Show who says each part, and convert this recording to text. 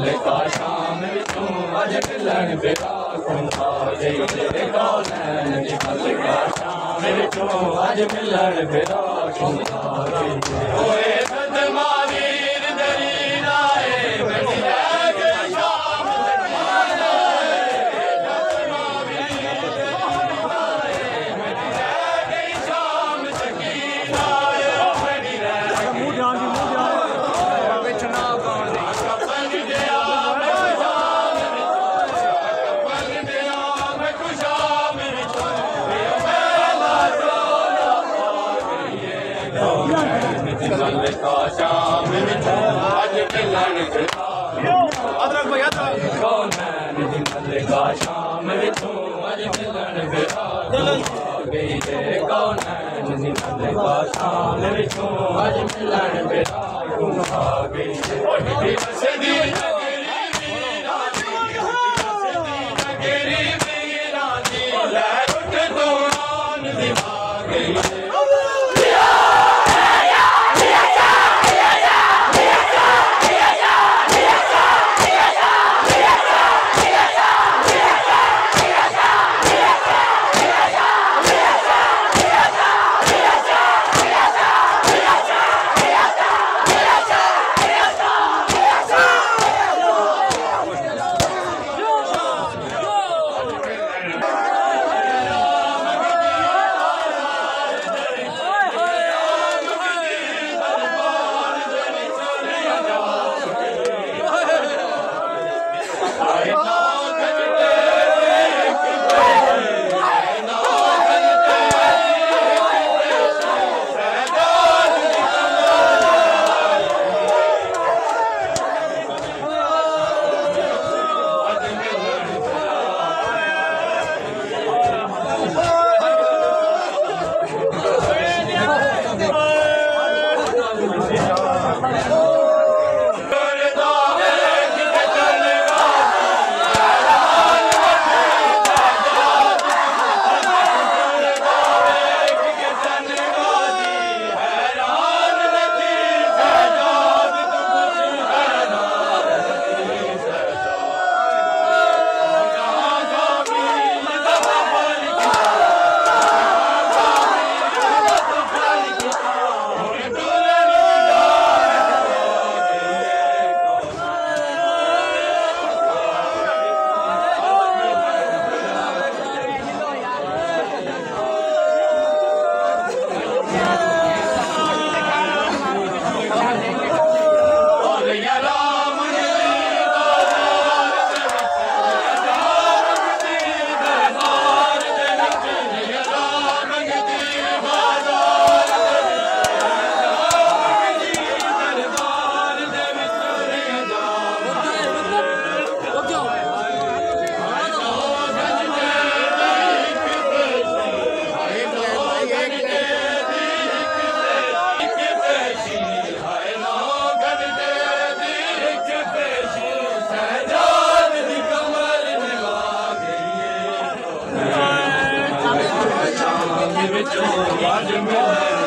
Speaker 1: कल का शाम विचों अज मिलन बेरा कुंभा गई तेरे कौनैन दी कल का शाम विचों अज मिलन बेरा कुंभा गई ओए सदमा वीर दरीर आए बड़ी रह गई शाम सदमा वीर आए बड़ी रह गई शाम सकीना बड़ी रह कल का शाम विचों अज मिलन बेरा कौनैन दी कल का शाम विचों अज मिलन बेरा गई रे कौनैन दी कल का शाम विचों अज मिलन बेरा कुंभा गई बसदी नगरी वीरां दी लै उठ तूं दिवा गई आज मिलन